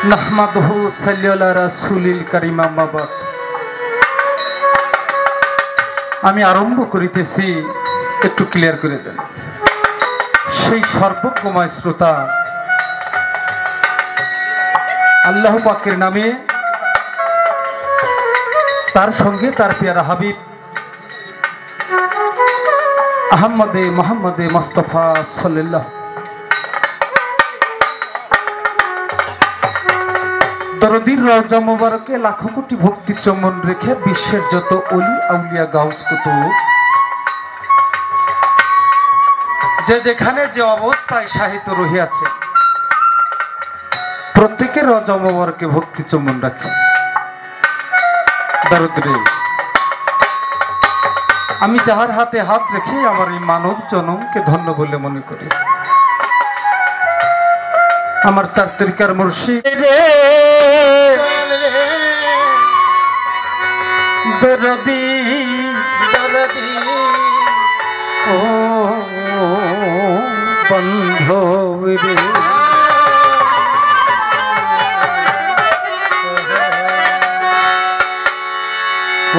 নাহমাদুহু সাল্লাল্লাহু আলা রাসূলিল কারীম আম্মা বাদ। আমি আরম্ভ করিতেছি, একটু ক্লিয়ার করে দেন। সেই সর্বজ্ঞময় শ্রোতা আল্লাহ পাকের নামে, তার সঙ্গে তার পেয়ারা হাবিব আহমদে মোহাম্মদে মুস্তাফা সাল্লাল্লাহু দরদির রওজা মোবারকে লাখো কোটি ভক্তি চমন রেখে বিশ্বের যত অলি আউলিয়া গাউস কুতুব যে যেখানে যে অবস্থায় সাহিত্য রহিয়াছে, প্রত্যেকের রওজা মোবারকে ভক্তি চমন রাখে। দরদরে আমি যাহার হাতে হাত রেখে আমার এই মানব জনমকে ধন্য বলে মনে করি, আমার চার তরিকার মুর্শিদ রে দরদি দরদি ও বন্ধু রে,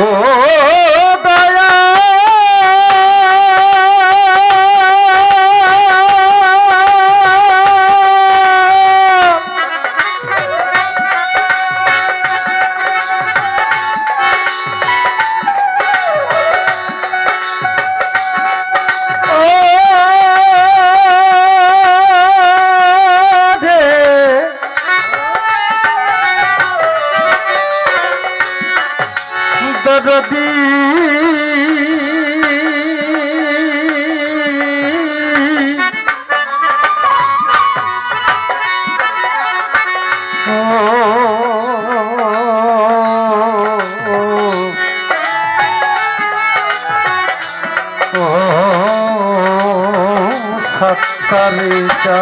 ও দয়া দরদি সত্তরে চা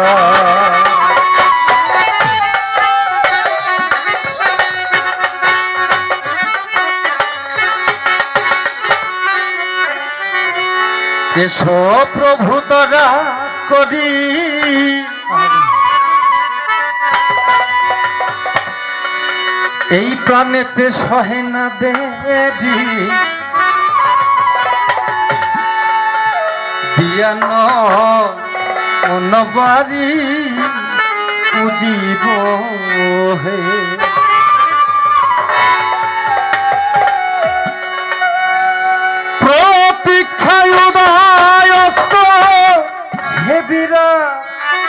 এসো প্রভু দয়া করি, এই প্রাণেতে সহে না দেরি, দিয়ান অনবারি পুজিব হে।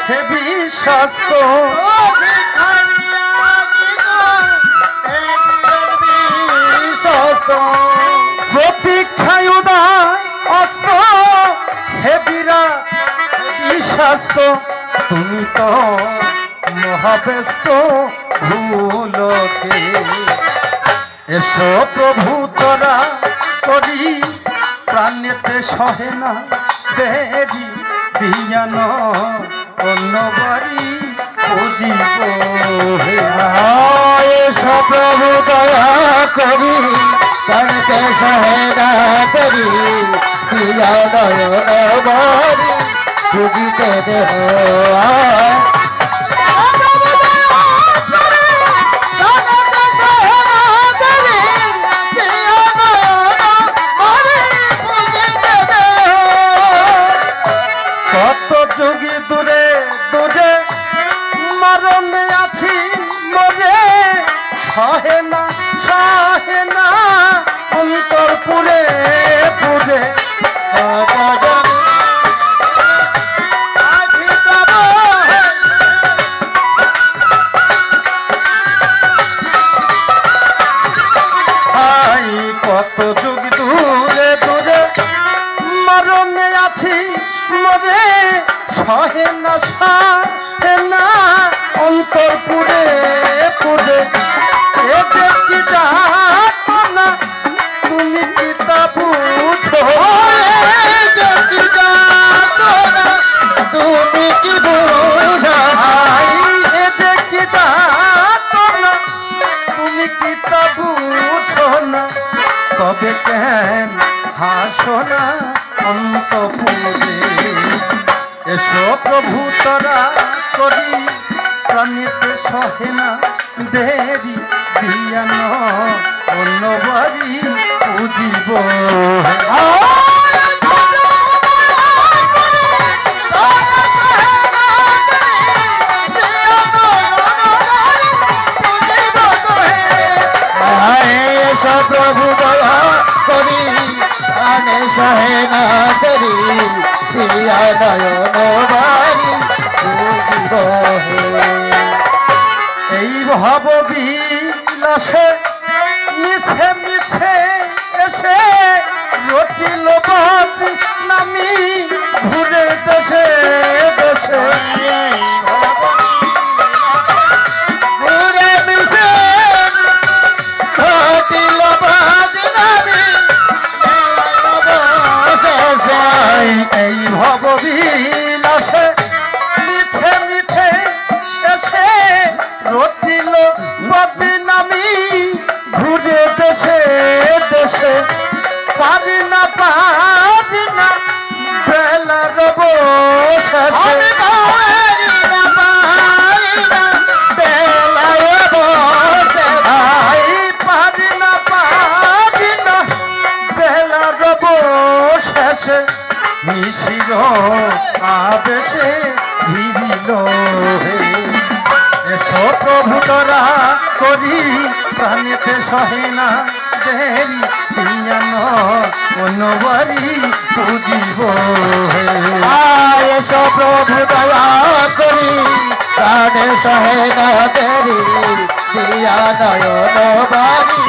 হেবি শাস্ত্র প্রতীক্ষায় উদয় অস্ত হেবিরা শাস্ত্র, তুমি তো মহাব্যস্ত ভুলকে, এসো প্রভু তোরা করি, প্রাণেতে সহে না দেরি, দিয়ান অন্যবারি পুজিব হে। এসো প্রভু দয়া করি, প্রাণেতে সহে না দেরি, দিয়ান অন্যবারি পুজিতে দেহ। যোগী দূরে দূরে মরণে আছি মরে, সহে না অন্তর পুরে পুরে, কত যোগী দূরে দূরে মরণে আছি মরে, সহে না অন্তর পুরে পুরে, এ যে কি জাত না তুমি কি তা বুঝো, এ যে কি জাত না তুমি কি বুঝো, এ যে কি জাত না তুমি কি তা বুঝো না, তবে কেন হাসো না অন্তপুরে, এসো প্রভু তোরা করি, প্রাণীতে সহে না দেরি দিয়ান অন্যবারি বুঝিব প্রভু দয়া করি আনে সহে না দেরি দিয়া নয়ন বাড়ি বুঝিব এই ভাব বিলাসে মিছে মিছে এসে রটিল বাদ নামি ঘুরে দেশে দেশে ঘুরে মিশে ঘটিল বাদ নামি শেষে এই ভাব বিলাসে মিছে মিছে এসে রটিল বদনামি ঘুরে দেশে দেশে পারি না বেলা রব শেষে বেলা রব শেষে নিশির আবেশে ভিড়িল এসো প্রভু তোরা করি প্রাণেতে সহে না দেরি দিয়ান অন্যবারি বুঝিব এসো প্রভু দয়া করি প্রাণে সহে না দেরি দিয়া নয়ন বাড়ি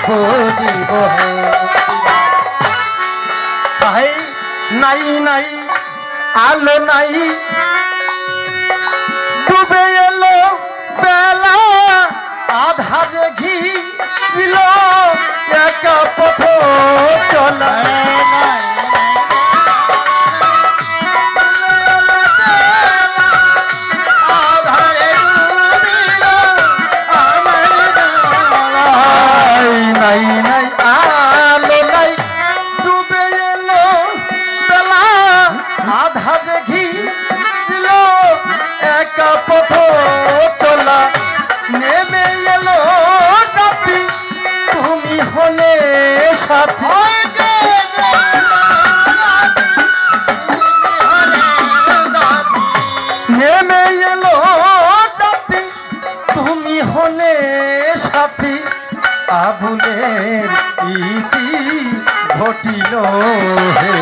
বুঝিব তাই নাই নাই আলো নাই ডুবে এলো বেলা আধারে ঘিরিল একা পথ চলা নাই নাই আলো নাই ডুবে এলো বেলা আধারে ঘিরিল একা পথ চলা নেমে এলো রাতি তুমি হলে সাথী নেমে এলো রাতি তুমি হলে সাথী আবুলের ইতি ঘটিল হে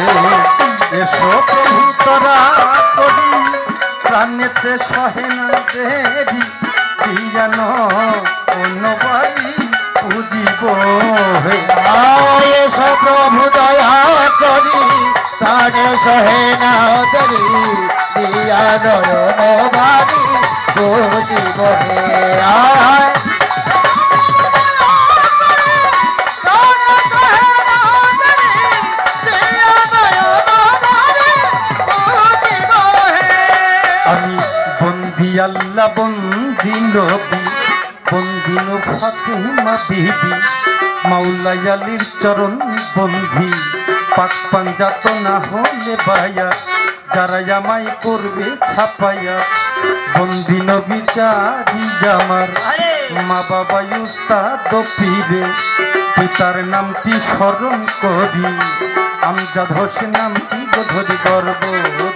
এসো প্রভু তোরা করি প্রাণেতে সহে না দেরি দিয়ান অন্যবারি বুঝিব হে এসো প্রভু দয়া করি প্রাণে সহে না দেরি দিয়া নয়ন বাড়ি বুঝিব হে আয় আমি বন্দি আল্লাহ বন্দি নবী বন্দি ফাতেমা বিবি মাওলা আলীর চরণ বন্ধি পাক পাঞ্জাত না হলে বায়া যারা আমায় করবে ছাপায়া বন্দি নবী চারি আমার মা বাবা উস্তাদ পীরে পিতার নামটি স্মরণ করি আমজাদ হোসেন নামটি ধরি গর্ব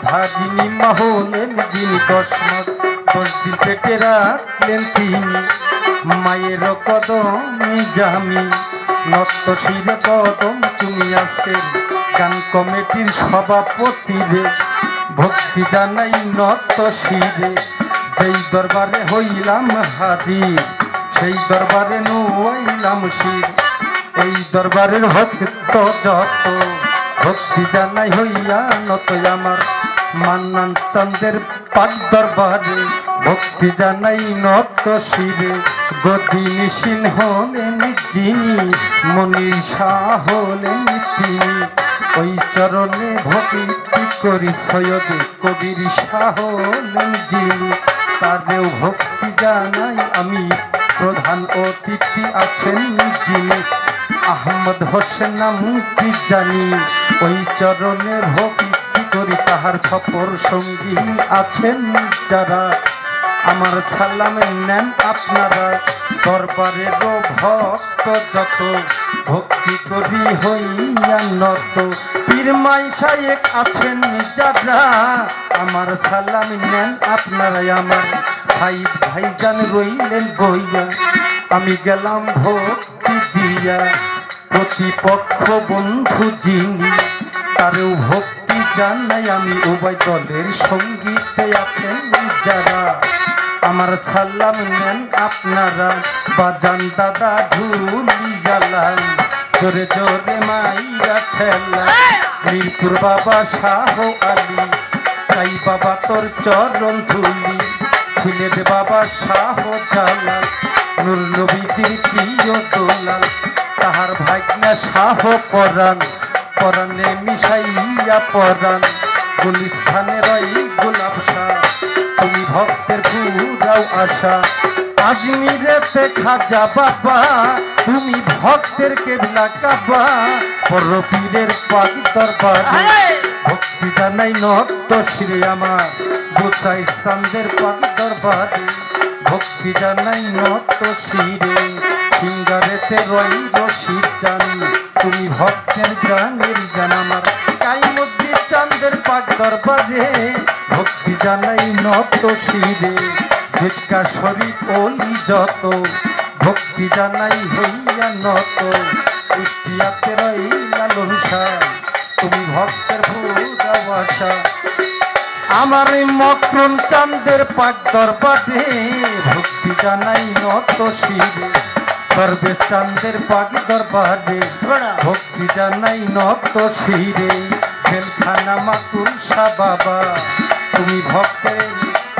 ধারিণী মা হলেন যিনি 10 মাস 10 দিন পেটে রাখলেন তিনি মায়ের কদম জামি নত শিরে কদম চুমি আছেন গান কমিটির সভাপতি রে ভক্তি জানাই নত শিরে যেই দরবারে হইলাম হাজির সেই দরবারে নুয়াইলাম শির এই দরবারের ভক্ত যত ভক্তি জানাই হইয়া নত আমার মান্নান চাঁদের পাক দরবারে ভক্তি জানাই নত শিরে গদি নিশিন হলেন যিনি মনির শাহ হলেন তিনি ওই চরণে ভক্তি করি সৈয়দ কবির শাহ হলেন যিনি তারেও ভক্তি জানাই আমি প্রধান অতিথি আছেন যিনি আহমদ হোসেন নাম কি জানি ওই চরণে ভক্তি করি তাহার খপর সঙ্গী আছেন যারা আমার সালাম নেন আপনারা দরবারের ভক্ত যত ভক্তি করি হইয়া নত পীর মাই শায়েক আছেন যারা আমার সালাম নেন আপনারা আমার সাইদ ভাইজান রইলেন বইয়া আমি গেলাম ভক্তি দিয়া প্রতিপক্ষ বন্ধু যিনি তারেও ভক্তি জানাই আমি উভয় দলের সঙ্গীতে আছেন যারা আমার সালাম নেন আপনারা বাজান দাদা ঢুলি জ্বালান জোরে জোরে মাইয়া ঠেলা মিরপুর বাবা শাহ আলী তাই বাবা তোর চরণ ধুলি সিলেট বাবা শাহ জালাল নূর নবীজির প্রিয় দোলাল তাহার ভাগ্না শাহ পরাণ পরাণে মিশাইয়া পরাণ গুলিস্থানে রই গোলাপ শাহ তুমি ভক্তের পুরাও আশা আজমিরেতে খাজা বাবা তুমি ভক্তের কেবলা কাবা বড় পীরের পাক দরবারে ভক্তি জানাই নত শ্রী আমার গোসাই চান্দের পাক দরবারে ভক্তি জানাই নত শিরে সিঙ্গারেতে রই রশি চান তুমি ভক্তের গানের জান আমার কাইমুদ্দি চান্দের পাক দরবারে ভক্তি জানাই নত শিরে জুটকা শরীফ ওলি যত ভক্তি জানাই হইয়া নত কুষ্টিয়াতে রই লালন শাহ তুমি ভক্তের পুরা আশা আমার মকরুন চাঁদের পাক দরবারে ভক্তি জানাই নত শিরে সর্বেশ চাঁদের পাক দরবারে ভক্তি জানাই নত শিরে জেলখানা মাতুল শাহ বাবা তুমি ভক্তের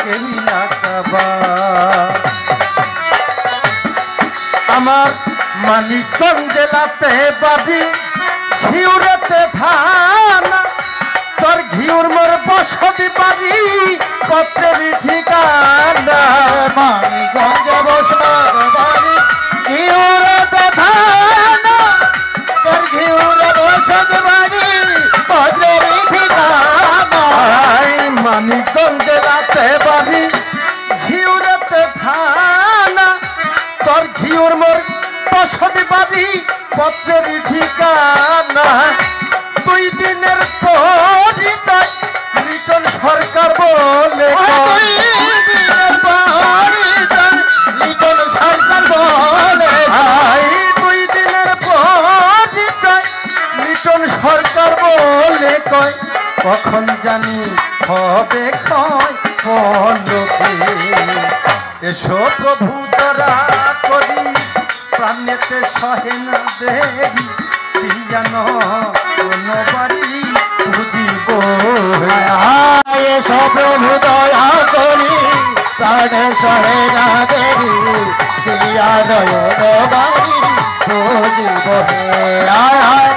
কেমিলা কাবা আমার মানিকগঞ্জ জেলাতে বাড়ি ঘিউরেতে থানা তোর ঘিউর মোর বসতি বাড়ি পত্রের ঠিকানা মানিকগঞ্জ বসত বাড়ি ঘিউরেতে থানা তোর ঘিউর বসত বাড়ি পত্রের ঠিকানা মানিকগঞ্জ জেলাতে বাড়ি ঘিউরেতে থানা তোর ঘিউর মোর বসতি বাড়ি পত্রের ঠিকানা 2 দিনের পরিচয় লিটন সরকার বলে লিটন সরকার বলে 2 দিনের পরিচয় লিটন সরকার বলে কয় কখন জানি হবে ক্ষয় পলকে এসো প্রভু দয়া করি প্রাণেতে সহে না দেবী জানো কোন বাড়ি বুঝিব এসো প্রভু দয়া করি প্রাণে সহে না দেবী দিয়া নয়ন বাড়ি বুঝিব হে আয় আয়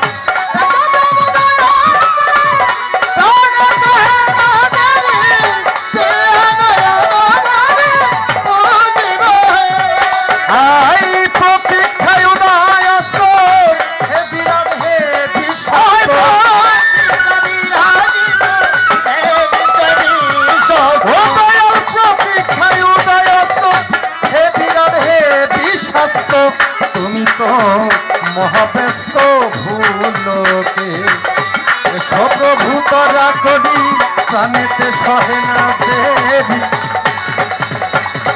তুমি তো মহাব্যস্ত ভুলোকে সপ্রভু করা করি প্রাণেতে সহে না দেবী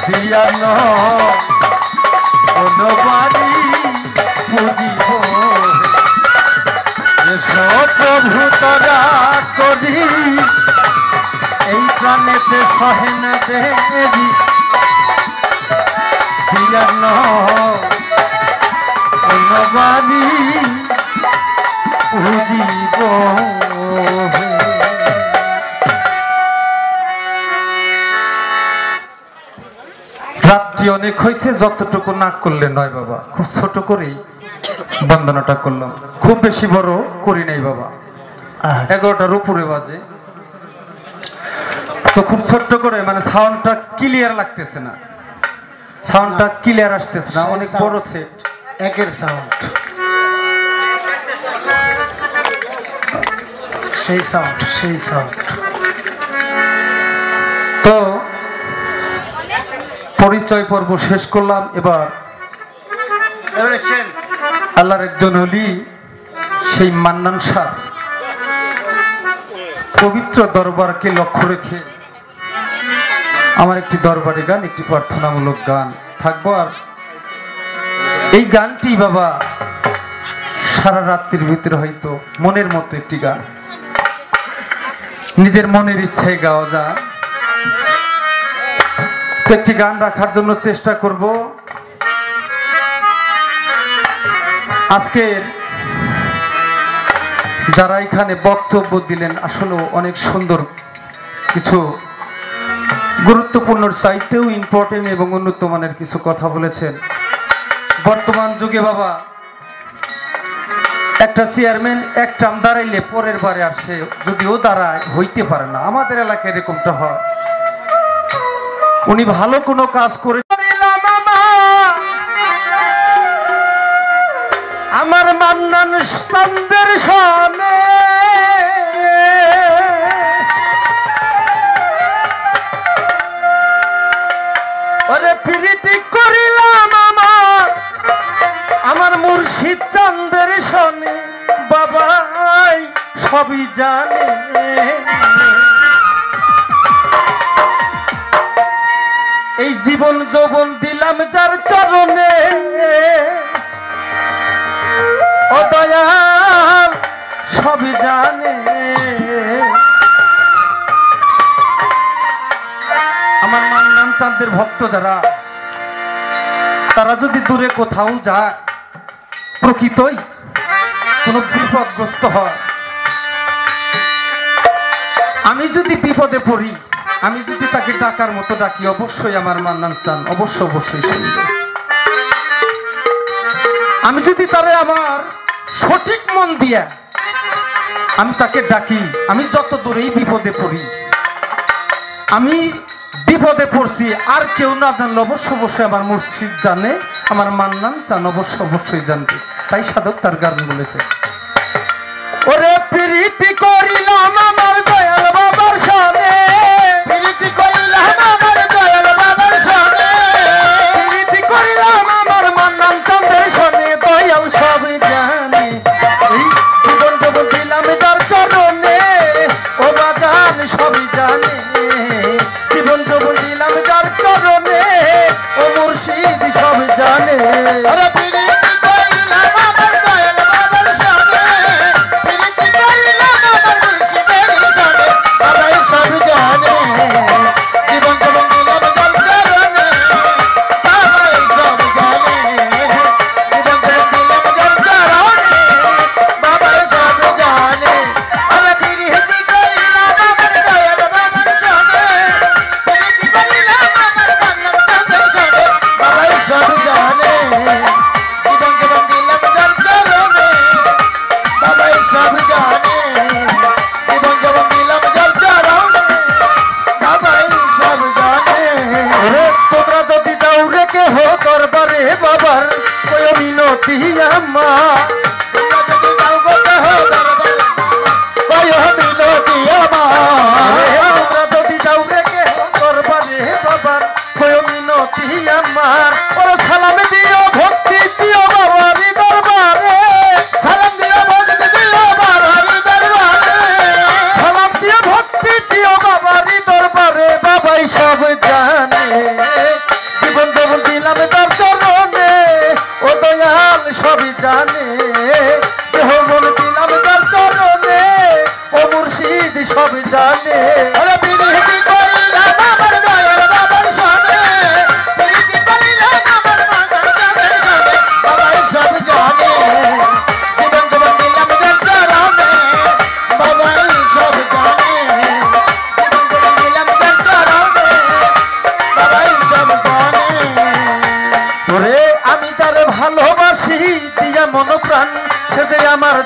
দিয়ান কোন বাড়ি বুঝিব সপ্রভু করা করি এই প্রাণেতে সহে না দেবী দিয়ান কোন বাড়ি বুঝিব রাত্রি অনেক হয়েছে যতটুকু না করলে নয় বাবা খুব ছোট করেই বন্দনাটা করলাম খুব বেশি বড় করি নাই বাবা 11টার উপরে বাজে তো খুব ছোট্ট করে মানে সাউন্ডটা ক্লিয়ার লাগতেছে না সাউন্ডটা ক্লিয়ার আসতেছে না অনেক বড় সেট একের সাউন্ড সেই সাউন্ড তো পরিচয় পর্ব শেষ করলাম। এবার আল্লাহর একজন হলি সেই মান্নান শাহ পবিত্র দরবারকে লক্ষ্য রেখে আমার একটি দরবারি গান, একটি প্রার্থনামূলক গান থাকবো। আর এই গানটি বাবা সারা রাত্রির ভিতরে হয়তো মনের মতো একটি গান, নিজের মনের ইচ্ছায় গাওয়া যায়। তো একটি গান রাখার জন্য চেষ্টা করব। আজকের যারা এখানে বক্তব্য দিলেন আসলে অনেক সুন্দর কিছু গুরুত্বপূর্ণ চাইতেও ইম্পর্টেন্ট এবং উন্নত মানের কিছু কথা বলেছেন। বর্তমান যুগে বাবা একটা চেয়ারম্যান এক টার্ম দাঁড়াইলে পরের বারে আর সে যদিও দাঁড়ায় হইতে পারে না। আমাদের এলাকায় এরকমটা হয়। উনি ভালো কোনো কাজ করে আমার মান্নান স্তম্ভের সামনে ওরে প্রীতি করিলাম আমার মুর্শিদ চাঁদের সনে বাবাই সবই জানে। এই জীবন যৌবন দিলাম যার চরণে ও দয়াল সবই জানে। আমার মান্নান চাঁদের ভক্ত যারা, তারা যদি দূরে কোথাও যায়, প্রকৃতই কোনো বিপদগ্রস্ত হয়, আমি যদি বিপদে পড়ি, আমি যদি তাকে ডাকার মতো ডাকি, অবশ্যই আমার মান্নান চান অবশ্যই শুনবে। আমি যদি তারে আমার সঠিক মন দিয়া আমি তাকে ডাকি, আমি যত দূরেই বিপদে পড়ি, আমি বিপদে পড়ছি আর কেউ না জানলে অবশ্যই আমার মুর্শিদ জানে, আমার মান্নান চান অবশ্যই জানবে। তাই সাধক তার গান বলেছে, ওরে প্রীতি করিলাম আমার দয়াল বাবার সামনে, প্রীতি করিলাম আমার দয়াল বাবার সামনে, প্রীতি করিলাম আমার মান্নান চাঁদের সামনে দয়াল সবই জানে। এই জীবন যৌবন দিলাম যার চরণে ও বাজান সবই জানে। জীবন যৌবন দিলাম যার চরণে ও মুর্শিদ সব জানে।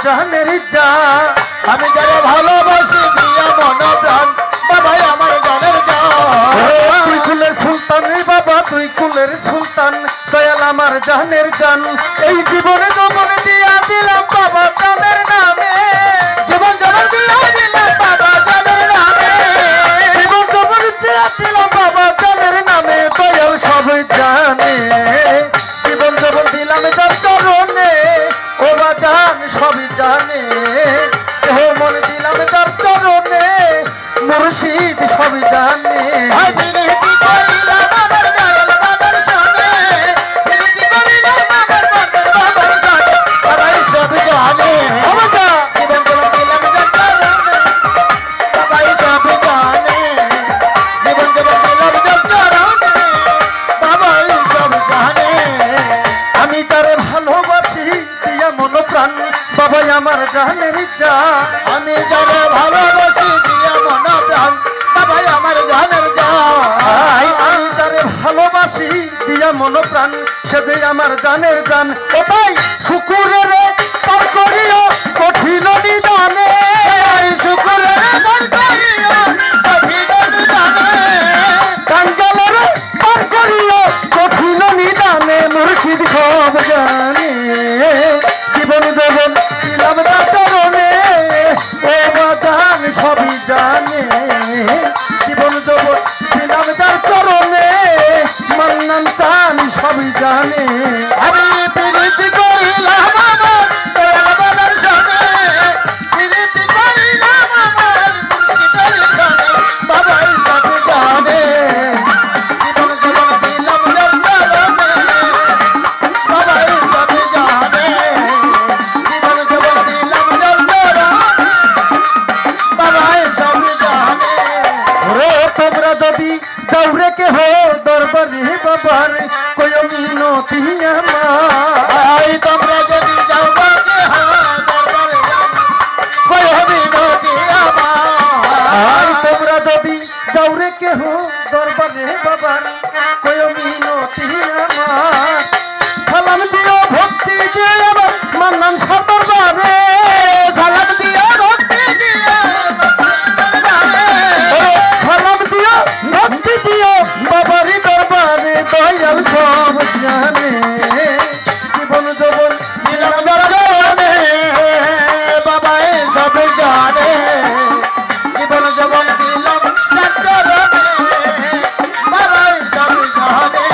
জানের যা আমি যারে ভালোবাসি দিয়া মন প্রাণ বাবাই আমার জানের যা। তুই কুলের সুলতান রে বাবা, তুই কুলের সুলতান দয়াল আমার জানের জান। এই জীবনে যৌবন দিয়া দিলাম বাবা জানের নামে, জীবন যৌবন দিয়া দিলাম বাবা জানের নামে, জীবন যৌবন দিয়া দিলাম বাবা জানের নামে দয়াল সব ভালোবাসি দিয়া মন প্রাণ সে যে আমার জানের জান ও তাই শুকুরের পার করিও কঠিন নিদানে শুকুরের পার করিও কঠিন নিদানে কাঙ্গালের পার করিও কঠিন নিদানে মুর্শিদ সব জানে জীবন যৌবন দিলাম তার চরণে ও বাজান সবই জানে জীবন যৌবন দিলাম তার চরণে মান্নান চান সবই জানে আমি প্রীতি করিলাম আমার দয়াল বাবার সঙ্গে প্রীতি করিলাম আমার মুর্শিদের সঙ্গে বাবাই সব জানে জীবন যৌবন দিলাম তার চরণে বাবাই সব জানে জীবন যৌবন দিলাম তার চরণে বাবাই সব জানে ওরে তোমরা যদি যাও রে কে হো দরবারে বাবার কই মিনতি আমার তোমরা যদি যাও কে হো দরবারে কই মিনতি আমার তোমরা যদি যাও রে কে হো দরবারে বাবার কই মিনতি আমার সালাম দিও ভক্তি দিয়ে আমার মান্নান সার দরবারে সালাম দিও ভক্তি দিয়ে সালাম দিও ভক্তি দিও বাবারি দরবারে দয়াল সব জানে জীবন যৌবন দিলাম জানে বাবাই সব জানে জীবন যৌবন দিলাম জানে বাবাই সব জানে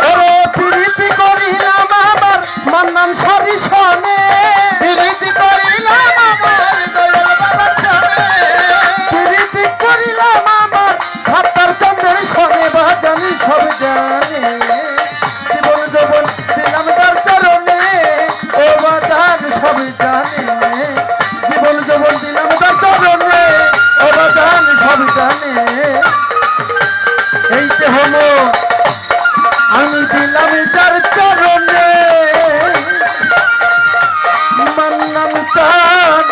ওরে প্রীতি করিলাম আমার মান্নান সারি সনে প্রীতি করিলাম আমার দয়াল বাবার সনে প্রীতি করিলাম আমার খাতার চন্দ্রের সনে বাজানি সব জানে জীবন যৌবন দিলাম তার চরণে ও বাজান সব জানে জীবন যৌবন দিলাম তার চরণে ও বাজান সব জানে এইতে হলো আমি দিলাম যার চরণে মান্নান চান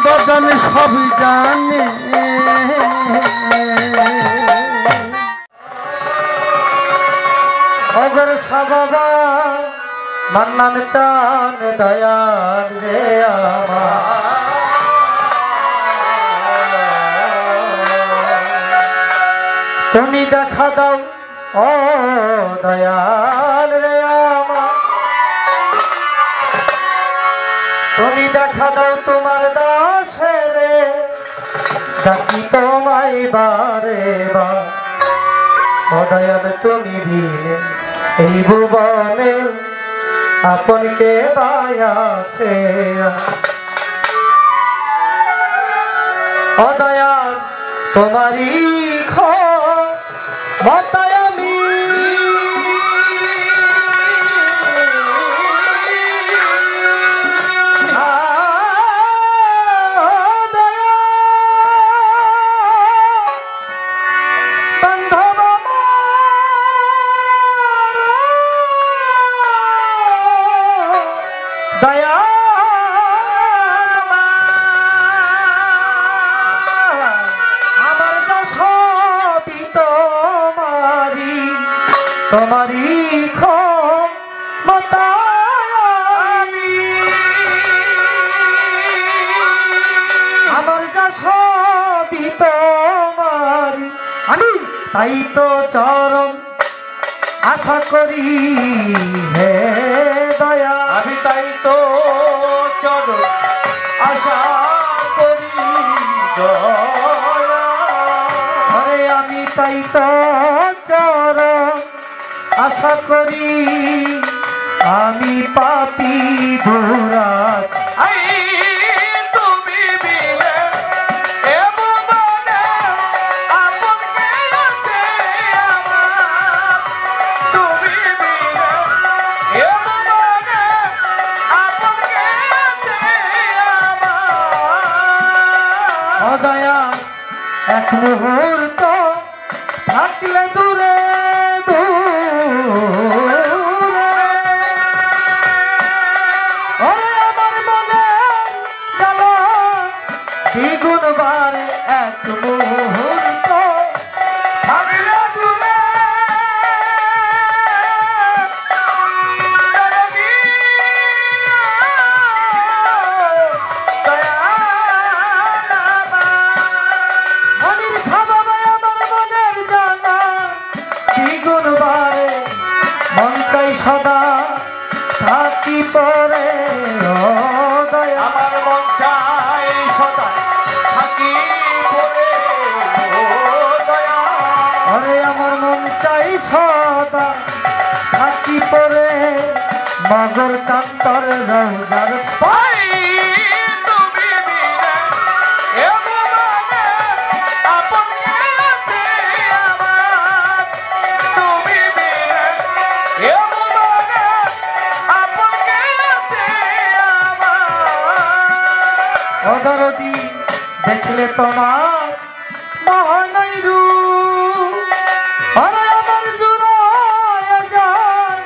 বাজান সব জানে অগর সাবাবা মান্নান চান দয়াল রে আমার তুমি দেখা দাও ও দয়াল রে আমার তুমি দেখা দাও তোমার দাসে রে ডাকি তোমায় বারে বার ও দয়াল তুমি বিনে এই ভুবনে আপন কে আছে ও দয়াল তোমারই ক্ষমতায় আমি তোমারি ক্ষমতায় আমি আমার যা সবই তোমারি আমি তাই তো চরণ আশা করি হে দয়া আমি তাই তো চরণ আশা করি দয়া আরে আমি তাই তো চরণ আশা করি আমি পাপী ধুরাত তুমি বিলে এ ভুবনে আপন কে আছে আমার তুমি বিলে এ ভুবনে আপন কে আছে আমার দয়া এক মুহূর্ত থাকলে দূরে দূরে ওরে আমার মনে থাকি পরে ও দয়া আমার মন চাই সদা থাকি পরে ও দয়া আরে আমার মন চাই সদা থাকি পরে মগর চান্তর রোজার ভাই তুমি বিনে এমনে আপন কে আছে আমার তুমি বিনে এমনে আপন কে আছে আমার অদরদি দেখলে তোমার মহানই রূপ আরে আমার জুড়ায় যায়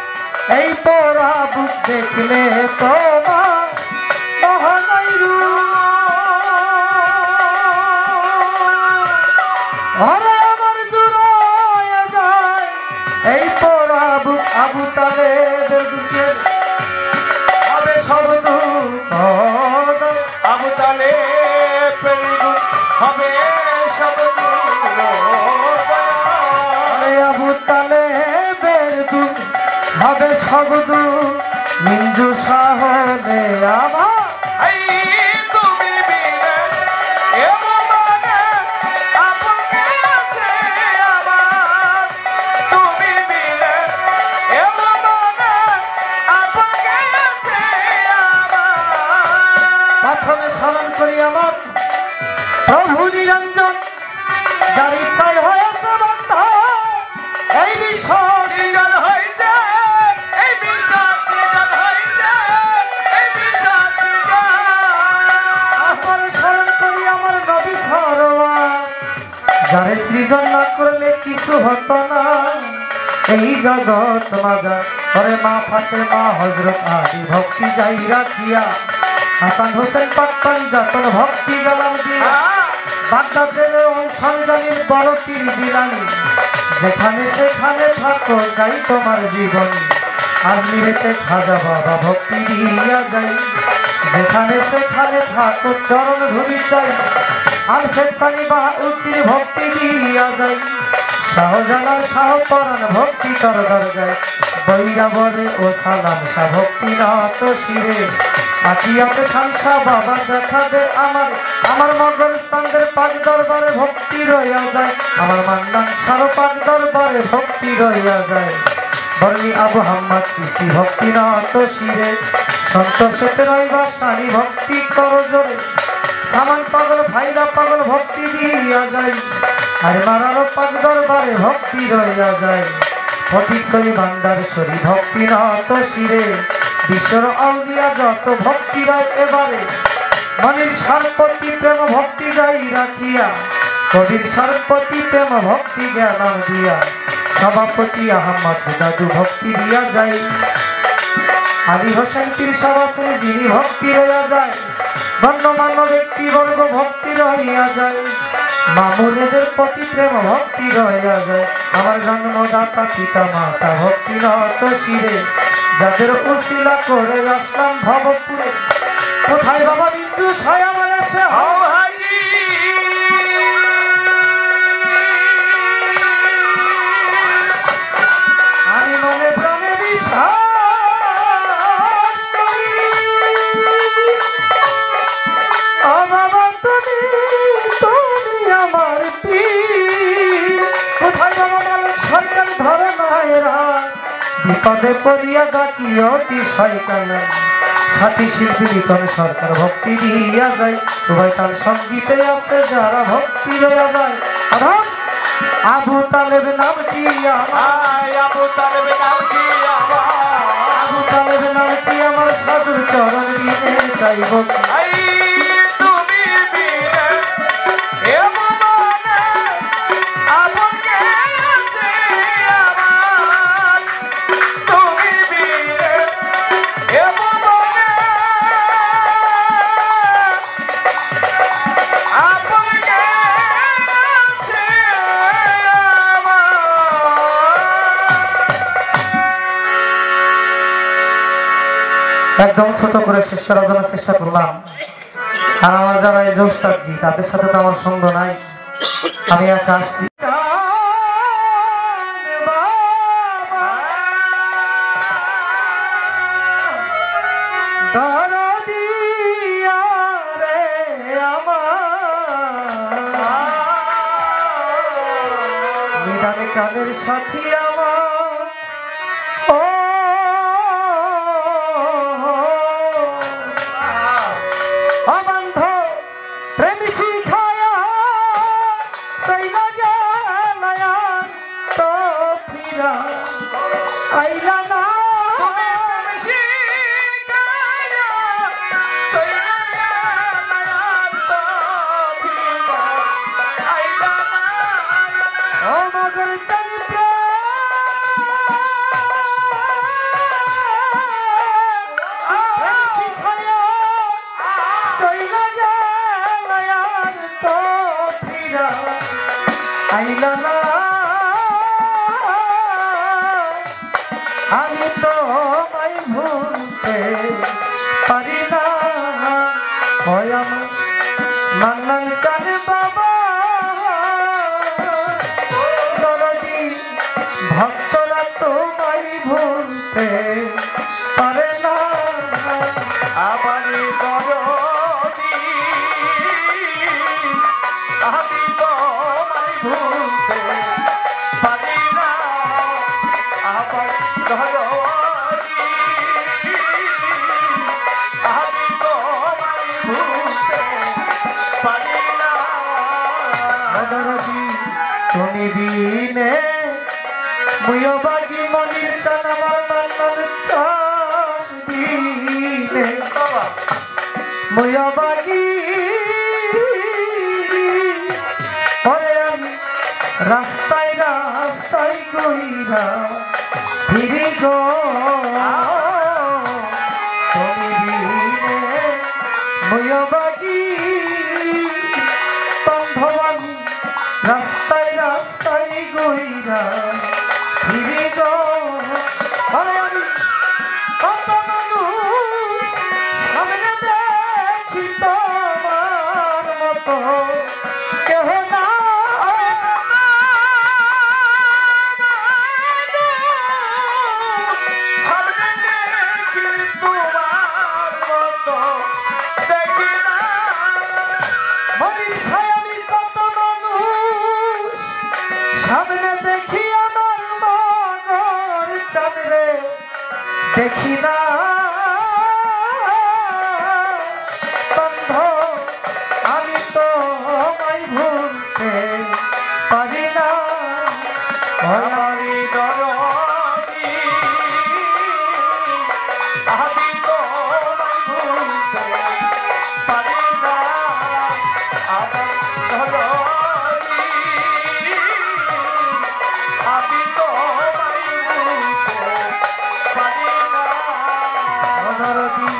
এই পোড়া বুক দেখলে তোমার মহানই রূপ আরে আমার জুড়ায় যায় এই পোড়া বুক আবু তালেবের বুকে হবে সব দুঃখ আবু তালেবের দুঃখ হবে সব আরে আবু তালেবের দুঃখ হবে সব দুঃখ মিঞ্জু সাহলে আমার এই তুমি বিনে এমনে আপন কে আছে আমার তুমি বিনে এমনে আপন কে আছে আমার প্রথমে স্মরণ করি আমার প্রভু নিরঞ্জন যার ইচ্ছায় হয়েছে বন্ধ এই বিশ্ব সৃজন হয়েছে এই বিশ্ব সৃজন হয়েছে এই বিশ্ব সৃজন আমার স্মরণ করি আমার নবী সরোয়ার যারে সৃজন না করলে কিছু হতো না এই জগৎ মাজা করে মা ফাতেমা হযরত আলী ভক্তি যাই রাখিয়া হাসান হোসেন পাক্কান যতন ভক্তি গেলাম দিয়া বাগদাদের সঞ্জানির বড় পীর জিলানি যেখানে সেখানে থাকো গাই তোমার জীবন আজমিরেতে খাজা বাবা ভক্তি দিয়া যাই যেখানে সেখানে থাকো চরণ ধুলি চাই আলফেসানি বা উদ্দিন ভক্তি দিয়া যাই শাহজালাল শাহ পরাণ ভক্তি তর দরগায় বৈরা বরে ও সালাম শাহ ভক্তি নত শিরে আকিয়াতে শানসা বাবা দেখা দে আমার মগর চন্দ্রের পাক দরবারে ভক্তি রইয়া যায় আমার মান্নান সারো পাক দরবারে ভক্তি রইয়া যায় বর্ণি আবু হাম্মাদ চিস্তি ভক্তি নত শিরে সন্তোষেতে রইবা সানি ভক্তি কর জোরে সামান পাগল ভাইরা পাগল ভক্তি দিয়া যায় আর মারারও পাক দরবারে ভক্তি রইয়া যায় ফটিক সই ভান্ডার সরি ভক্তি নত শিরে বিশ্বর আউলিয়া যত ভক্তি রায় এবারে মনির সারপতি প্রেম ভক্তি যাই রাখিয়া কবির সারপতি প্রেম ভক্তি জ্ঞান দিয়া সভাপতি আহমদ দাদু ভক্তি দিয়া যাই আলী হোসেন পীর সভাসন যিনি ভক্তি রইয়া যায় গণ্যমান্য ব্যক্তিবর্গ ভক্তি রইয়া যায় মামুনেদের প্রতি প্রেম ভক্তি রইয়া যায় আমার জন্মদাতা পিতা মাতা ভক্তি নত শিরে যাদের উসিলা করে আসলাম ভবপুরে কোথায় বাবা বিন্দু সায়া মানে সে ও হাজি আমি মনে প্রাণে বিশ্বাস করি ও বাবা তুমি আমার পীর কোথায় বাবা মালিক সরকার ধরে নায়েরা বিপদে পড়িয়া ডাকি অতি শয়তান সাথী শিল্পী লিটন সরকার ভক্তি দিয়া যায় সবাই তার সঙ্গীতে আছে যারা ভক্তি রইয়া যায় আরাম আবু তালেব নাম কি আমার আবু তালেবের নাম কি আমার আবু তালেব নাম কি আমার সাধুর চরণ বিনে চাইব এই তুমি বিনে এমনে আপন কে আছে আমার তুমি বিনে এমনে আপন কে আছে আমার একদম ছোট করে শেষ করার জন্য চেষ্টা করলাম আর আমার যারা এই যে উস্তাদজি তাদের সাথে তো আমার সঙ্গ নাই আমি একা আসছি সাথী আমার ও অবন্ধ প্রেম শিখায়া সইলা গেলায়া তো ফিরা আইলা না আমি তো মাই ভুলতে পারি না হয় আমার মান্নান জানে বাবা দরদি ভক্তরা তো মাই ভুলতে পারে না আমার দরদি আমি তোমায় ভুলতে পারি না আমার দরদি আমি তোমায় ভুলতে পারি না দরদি তুমি বিনে মুয়ো বাগি মনির চান আমার মান্নান চান বিনে মুয়ো বাগি ওরে আমি রাস্তায় রাস্তায় গইরা ফিরি গো তুমি বিনে মুয়ো বাগি বান্ধবান রাস্তায় রাস্তায় গইরা ফিরি গো আরে আমি কত মানুষ সামনে দেখি তোমার মতো কেহ না সামনে দেখি তোমার মতো দেখি না মনির সায় আমি কত মানুষ সামনে দেখি আমার মগর চাঁদরে দেখি না বন্ধ আমি তো মাই ভুলতে পারি না আমার দরদি আমি তোমায় ভুলতে পারি না আমার দরদি আমি তোমায় ভুলতে পারি না দরদি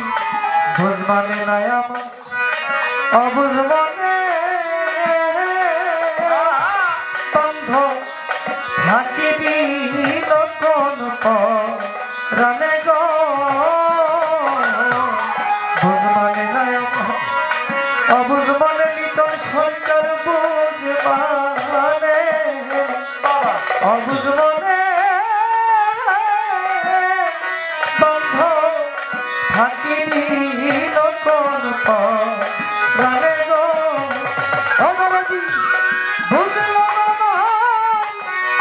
বুঝ মানে নাই আমার অবুঝ মানে বন্ধ থাকি দিল কোন রানে গো বুঝ মানে নাই আমার অবুঝ মানে লিটন সরকার বুঝ মানে অবুঝ মানে বন্ধ থাকি দিল কোন রানে গো অদরদি বুঝলো না ভাই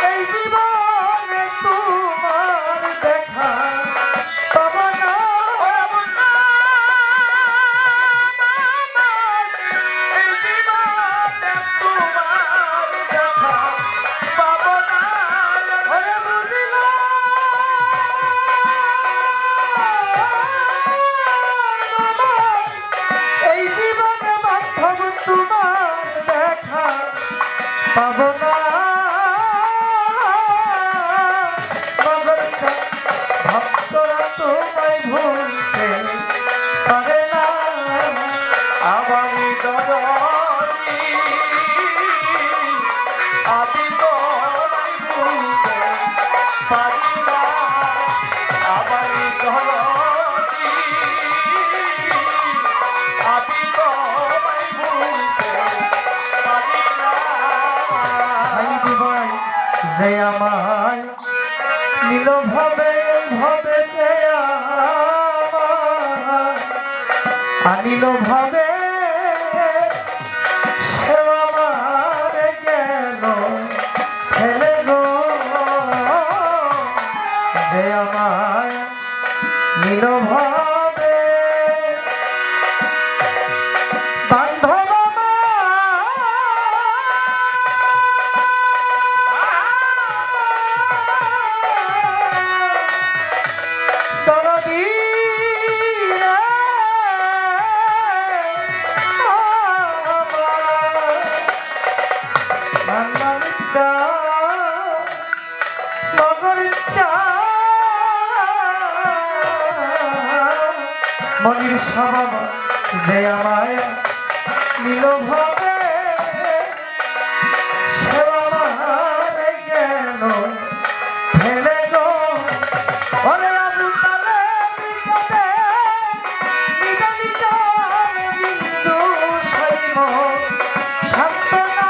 এই জীবনে তোমার দেখা পাব না এই জীবনে তোমার দেখা পাবো না ওরে বুঝলো এই জীবনে বান্ধব তোমার দেখা পাব না মগর ভক্তরা তোমায় ভুলতে পারে না আমার দরদি আমি তোমায় ভুলতে পারি না আমার দরদি আমি তোমায় ভুলতে পারি না খালি দিবাই যে আমায় নীল ভাবে ভাবে যে আমায় আনিল ভাবে সে আমার গেল ফেলে গো যে আমায় নীল ভাবে বান্ধব দরদী মনির স্বভাব যে আমায় নীল ভাবে সে আমারে গেল ফেলে গো ওরে আবু তালেবি কাঁদে নিদানি কালে বিন্দু শৈব সান্ত্বনা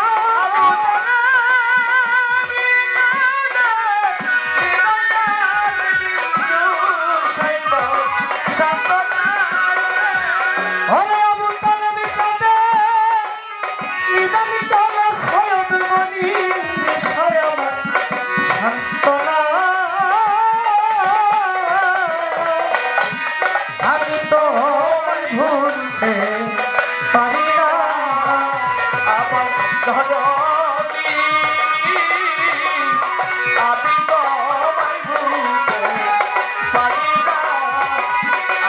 ওরে আবু তালেবি কাঁদে নিদানি কালে সৈয়দ মনির সায়ম সান্ত্বনা আমি তো ভুলতে পারি না আমার জননী আমি তোমায় ভুলতে পারি না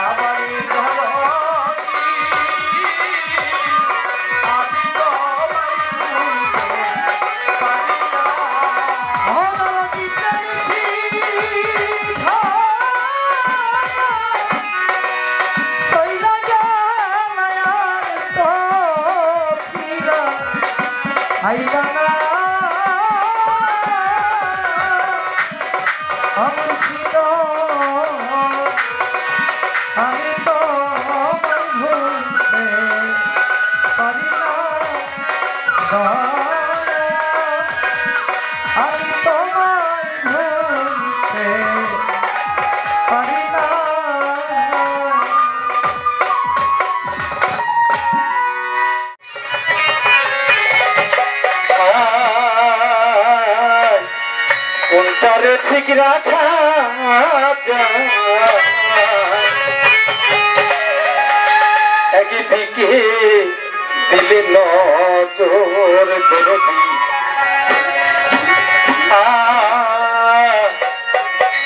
আমার জননী আমি তোমায় ভুলতে পারি না অনরদি প্রেমসী সৈরা জানায়ার তো ফিরা আইলা না অমৃষিত আমি তো ভুলতে পারি না আমি তোমায় ভুলতে পারি না কোনটারে ঠিক রাখা যায় একদিকে দিলে নজর দরদি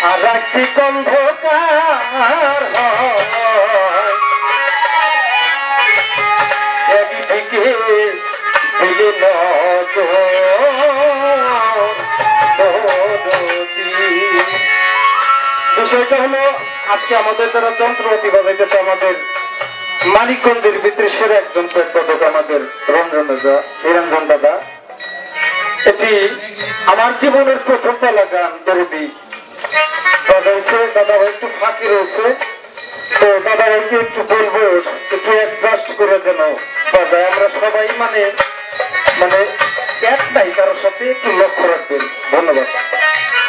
আর একদিক অন্ধকার হয় একদিকে দিলে নজর বিষয়টা হলো আজকে আমাদের যারা যন্ত্রপাতি বাজাইতেছে আমাদের মানিকগঞ্জের ভিতরে সেরা একজন পেটবাদক আমাদের নিরঞ্জন দাদা। এটি আমার জীবনের প্রথম পালা গান দরদি বাজাইছে। দাদা ভাই একটু ফাঁকি রয়েছে, তো দাদা ভাইকে একটু বলবো একটু অ্যাডজাস্ট করে যেন বাজায়। আমরা সবাই মানে এক নাই কারোর সাথে একটু লক্ষ্য রাখবেন। ধন্যবাদ।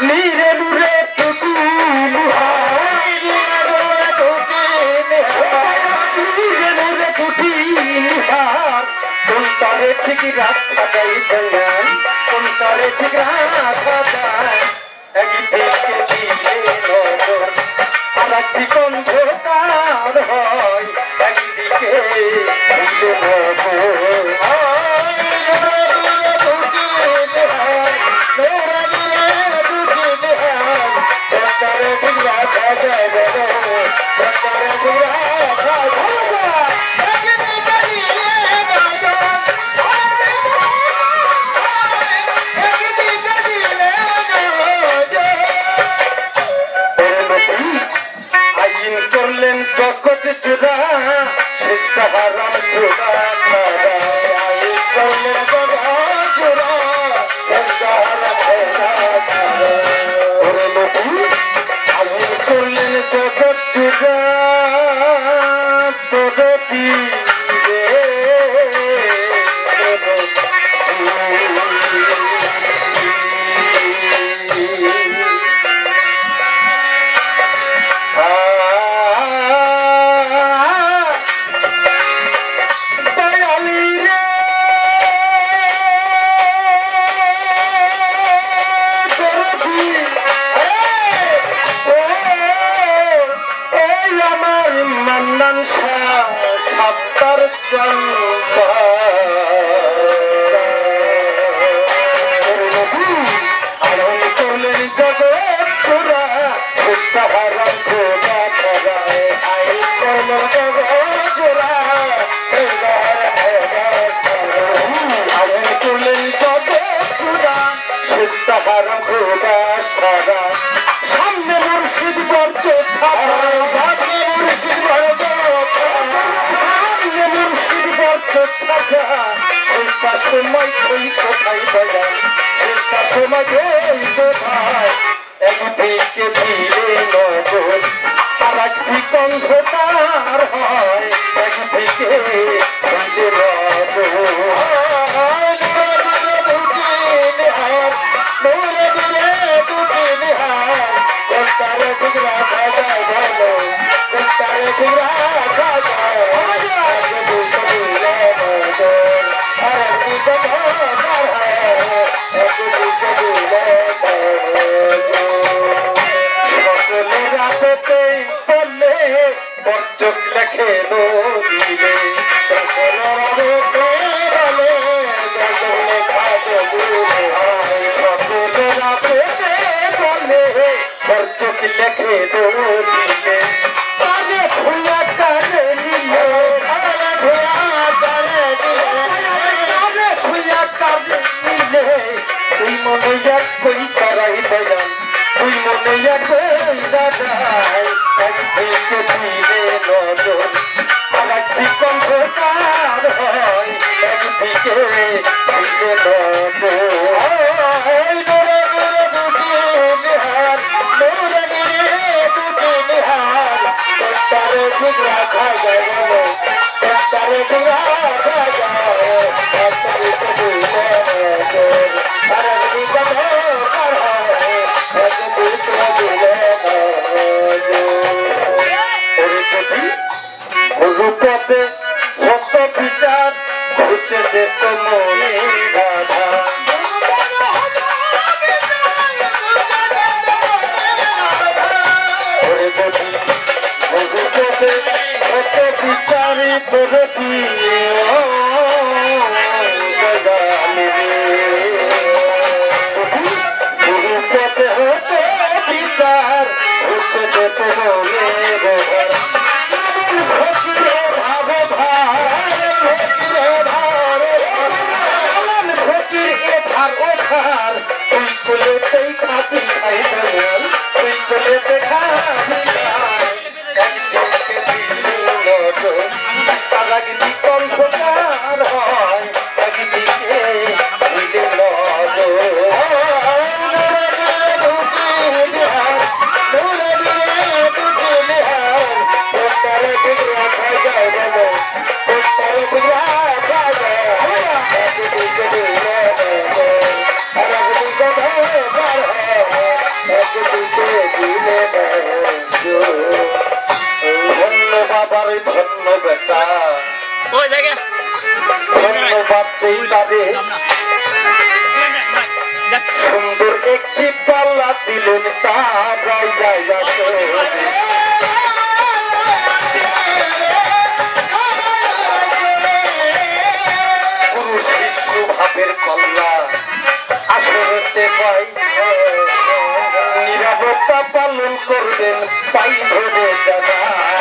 নীরে নুরে টুটি কোনটারে ঠিক রাখা যায় জান কোনটারে ঠিক রাখা যায় একদিকে দিলে নজর আর একদিক অন্ধকার হয় একদিকে দিলে নজর জগৎ জুড়া শেষ হারাম জোড়া সামনে মুর্শিদ বর্জ সময় কই কোথায় বাজার শেষটা সময় কই কোথায় একদিকে ধীরে নজর আর একদিকে অন্ধকার হয় একদিকে ধীরে চোখ লেখে নদীরে সকল চোখ লেখে নদীরে ফুয়া কারে নিলে ফুয়া কারে নিলে তুই মনে যাক কই করাই বয়ান তুই মনে যাক কই দাদাই একদিকে ধীরে নজর আর একদিকে অন্ধকার হয় একদিকে ধীরে রূপতে হত বিচার ঘুচে যেত মনে রাধা রূপতে হত বিচারি করে দিয়ে রূপতে হত বিচার ঘুচে যেত মনে ধন্যবাদ বেটা ধন্যবাদ সুন্দর একটি পাল্লা দিলেন তারাই জায়গা গুরু শিষ্য ভাবের কল্লা আসরতে পাই নিরাপত্তা পালন করবেন পাই ধরে জানাই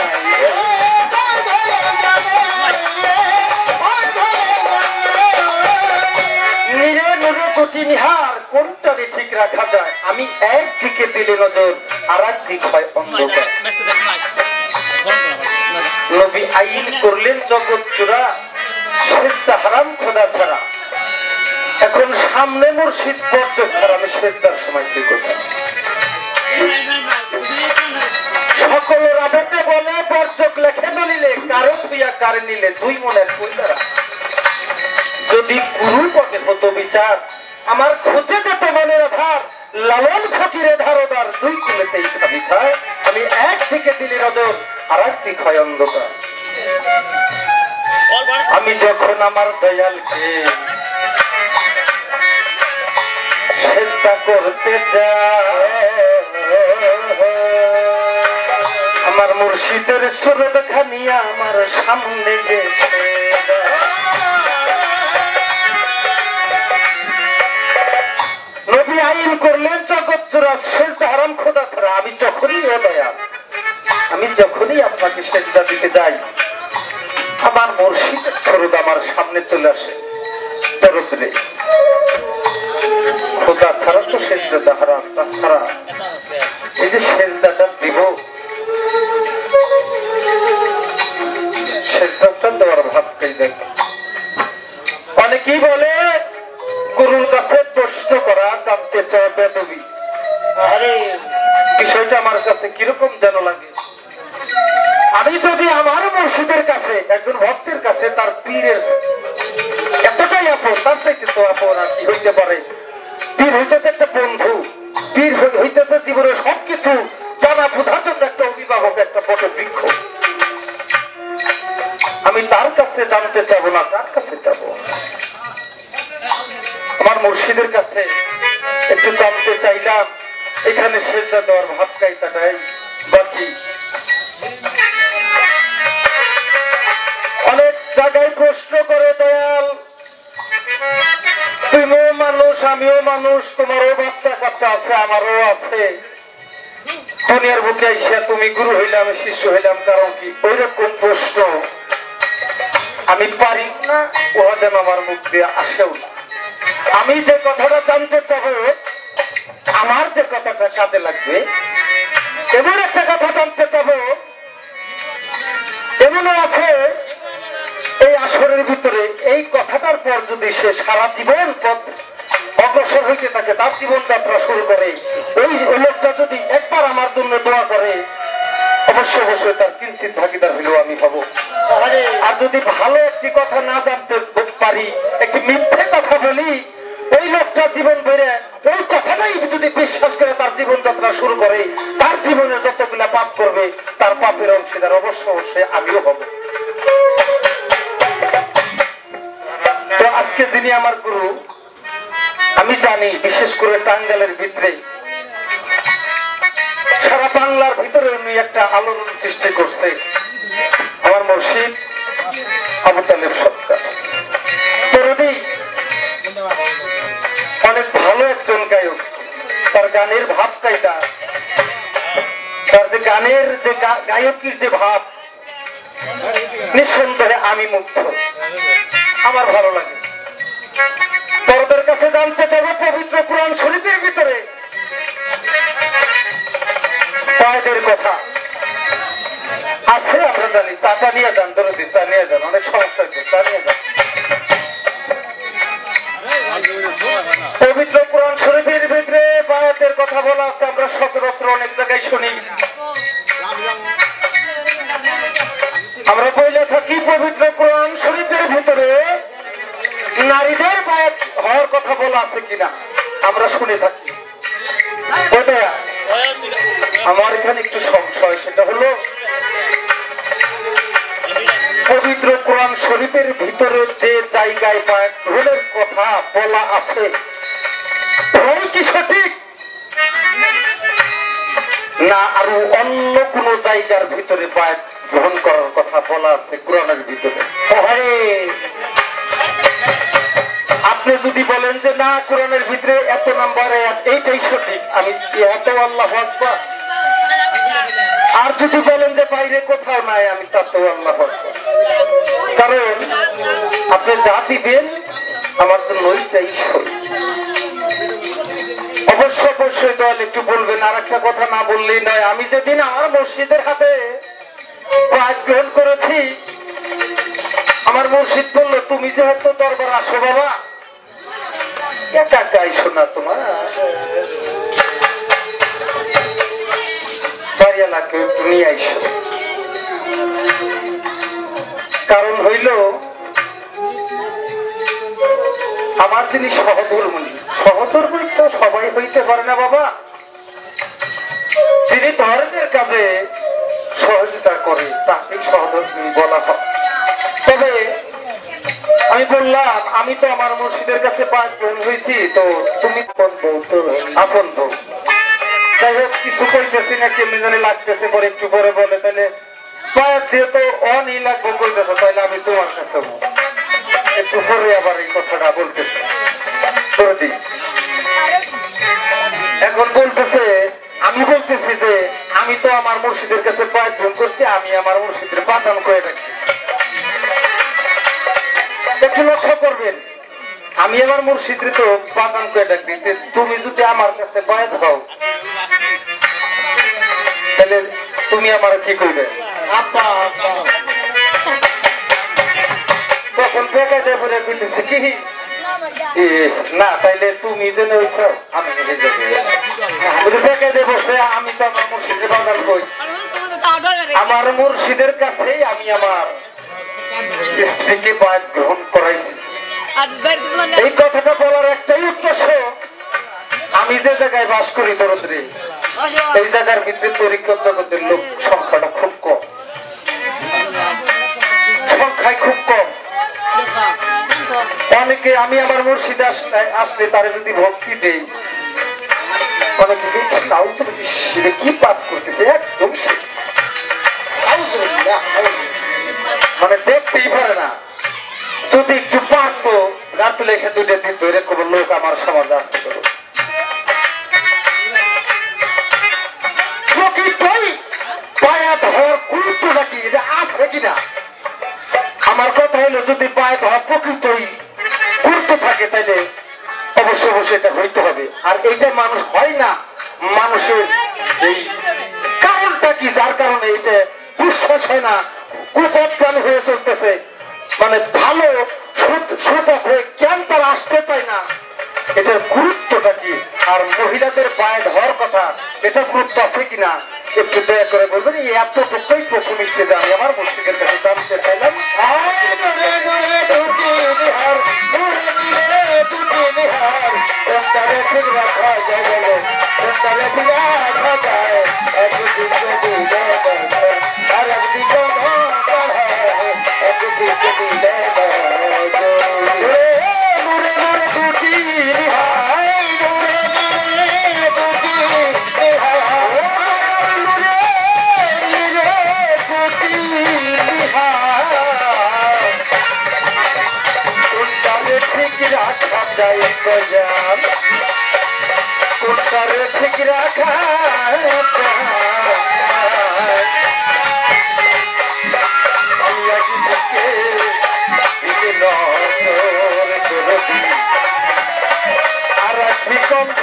নিহার কোনটাকে ঠিক রাখা যায় আমি একদিকে দিলে নজর আর একদিক হয় অন্ধকার নবী আইন করলেন জগৎ চূড়া সেজদা হারাম খোদা ছাড়া এখন সামনে মুর্শিদ বর্জক হারামে সেজদার সময় কি কোথায় সকল রাবেতে বলে বর্জক লেখে মিলিলে কারো থুইয়া কারে নিলে দুই মনের কইতারা যদি গুরু পথে হতো বিচার আমার খুঁজে যেত মনের আধার লালন ফকিরে ধারদার দুই কুলেতেই খাবি খায় আমি একদিকে দিলি নজর আর একদিক হয় অন্ধকার আমি যখন আমার দয়ালকে চেষ্টা করতে চাই আমার মুর্শিদের সুরত খানি আমার সামনে গেছে নবী আইন করলেন জগৎ চোরা সেজদা হারাম খোদা ছাড়া আমি যখনই ও দয়া আমি যখনই আপনাকে সেজদা দিতে যাই আমার মুর্শিদের সুরত আমার সামনে চলে আসে দরদরে খোদা ছাড়া তো সেজদা হারাম তাছাড়া এই যে সেজদাটা দিব সেজদাটা দেওয়ার ভাবটাই দেখ অনেকেই বলে গুরুর কাছে প্রশ্ন করা জানতে চায় বেদবি আরে বিষয়টা আমার কাছে কিরকম যেন লাগে আমি যদি আমার মুর্শিদের কাছে একজন ভক্তের কাছে তার পীরের এতটাই আপন তার চাইতে তো আপন আর কি হইতে পারে পীর হইতেছে একটা বন্ধু পীর হইতেছে জীবনের সবকিছু জানা বোঝার জন্য একটা অভিভাবক একটা বট বৃক্ষ আমি তার কাছে জানতে চাবো না তার কাছে যাবো আমার মুর্শিদের কাছে একটু জানতে চাইলাম এখানে সেজদা দেওয়ার ভাবকাইতাটাই বাকি অনেক জায়গায় প্রশ্ন করে দয়াল তুমিও মানুষ আমিও মানুষ তোমারও বাচ্চা কাচ্চা আছে আমারও আছে দুনিয়ার বুকে আইসা তুমি গুরু হইলাম শিষ্য হইলাম কারণ কি ওইরকম প্রশ্ন আমি পারি না ওরা যেন আমার মুখ দিয়ে আসেও না আমি যে কথাটা জানতে চাবো আমার যে কথাটা কাজে লাগবে এমন একটা কথা জানতে চাবো এমনও আছে এই আসরের ভিতরে এই কথাটার পর যদি সে সারা জীবন পথ অগ্রসর হইতে থাকে তার জীবনযাত্রা শুরু করে ওই লোকটা যদি একবার আমার জন্য দোয়া করে অবশ্যই অবশ্যই তার কিঞ্চিত ভাগিদার হইলেও আমি হব আর যদি ভালো একটি কথা না জানতে পারি একটি মিথ্যে কথা বলি ওই লোকটা জীবন বেড়ে ওই কথাটাই যদি বিশ্বাস করে তার জীবনযাত্রা শুরু করে তার জীবনে যতগুলা পাপ করবে তার পাপের অংশীদার অবশ্যই অবশ্যই আমিও হব তো আজকে যিনি আমার গুরু আমি জানি বিশেষ করে টাঙ্গাইলের ভিতরে সারা বাংলার ভিতরে উনি একটা আলোড়ন সৃষ্টি করছে আমার মুর্শিদ আবু তালেব সরকার তরুণী অনেক ভালো একজন গায়ক তার গানের ভাব কায়দা তার যে গানের যে গায়কের যে ভাব নিঃসন্দেহে আমি মুগ্ধ আমার ভালো লাগে তোদের কাছে জানতে চাবো পবিত্র কোরআন শরীফের ভিতরে কয়েদের কথা আছে আমরা জানি চাটা নিয়ে যান দরদি চা নিয়ে যান অনেক সমস্যা হচ্ছে চা নিয়ে যান পবিত্র কোরআন শরীফের ভিতরে বায়াতের কথা বলা আছে আমরা সচরাচর অনেক জায়গায় শুনি আমরা বলে থাকি পবিত্র কোরআন শরীফের ভিতরে নারীদের বায়াত হওয়ার কথা বলা আছে কিনা আমরা শুনে থাকি আমার এখানে একটু সংশয় সেটা হলো পবিত্র কোরআন শরীফের ভিতরে যে জায়গায় বায়াত গ্রহণের কথা বলা আছে ওই কি সঠিক না আরো অন্য কোন জায়গার ভিতরে বায়াত গ্রহণ করার কথা বলা আছে কোরআনের ভিতরে আপনি যদি বলেন যে না কোরআনের ভিতরে এত নাম্বার এইটাই সঠিক আমি এত আল্লাহু আকবার আর যদি বলেন যে বাইরে কোথাও নাই আমি তাতেও আল্লাহু আকবার কারণ আপনি যা দিবেন আমার জন্য ওইটাই সঠিক অবশ্যই অবশ্যই তাহলে একটু বলবেন আর একটা কথা না বললেই নয় আমি যেদিন আমার মসজিদের হাতে বায়াত গ্রহণ করেছি আমার মুর্শিদ বলল তুমি যেহেতু দরবার আসো বাবা একা একা আইসো না তোমার বাড়িয়ালাকে একটু নিয়ে আইসো কারণ হইল আমার যিনি সহধর্মী সহধর্মী তো সবাই হইতে পারে না বাবা যিনি ধর্মের কাজে সহযোগিতা করে তাকে সহধর্মী বলা হয় তবে আমি বললাম আমি তো আমার মুর্শিদের কাছে বায়াত গ্রহণ হয়েছি তো তুমি আপন বউ যাই হোক কিছু কইতেছি না কেমনি জানি লাগতেছে পরে একটু পরে বলে তাহলে পায়ের যেহেতু অনই লাগবে কইতেছে তাহলে আমি তোমার কাছে একটু পরে আবার এই কথাটা বলতেছি করে দিই। এখন বলতেছে আমি বলতেছি যে আমি তো আমার মুর্শিদের কাছে পায়ের ধুম করছি, আমি আমার মুর্শিদের বাদান করে রাখি। একটু লক্ষ্য করবেন, আমি আমার মুর্শিদের তো বাদান করে রাখি, তুমি যদি আমার কাছে পায়ের হও তাহলে তুমি আমার কি করবে? তখন বেকায়দা করে কইতেছে কি না তাইলে তুমি জেনে হইছ আমি বেকায়দা বসে আমি তো আমার মুর্শিদের বাদান কই, আমার মুর্শিদের কাছেই আমি আমার স্ত্রীকে পায়ের গ্রহণ করাইছি। এই কথাটা বলার একটাই উদ্দেশ্য, আমি যে জায়গায় বাস করি দরদ্রে এই জায়গার ভিতরে পরীক্ষা জগতের লোক সংখ্যাটা খুব কম, সংখ্যায় খুব কম। অনেকে আমি আমার মুর্শিদে আসলে তারা যদি ভক্তি দেই অনেকে কি পাপ করতেছে একদম মানে দেখতেই পারে না। যদি একটু পারতো গাছ তুলে এসে দুইটা দিত এরকম লোক আমার সমাজে আসতে পারো। পায়া ধর গুরুত্বটা কি এটা আছে কিনা? আমার কথা হলো যদি পায়ে ধর প্রকৃতই গুরুত্ব থাকে তাহলে অবশ্যই অবশ্যই এটা হইতে হবে। আর এইটা মানুষ হয় না, মানুষের এই কারণটা কি যার কারণে এইটা বিশ্বাস হয় না, কুপথ হয়ে চলতেছে, মানে ভালো সুপথে জ্ঞান তারা আসতে চায় না। এটার গুরুত্বটা কি? আর মহিলাদের পায়ে ধর কথা এটা গুরুত্ব আছে কিনা একটু দয়া করে বলবেন। এই এতটুকুই প্রথম স্টেজে আমি আমার মুর্শিদের কাছে জানতে চাইলাম। ঠিক রাখা আর বিকম্প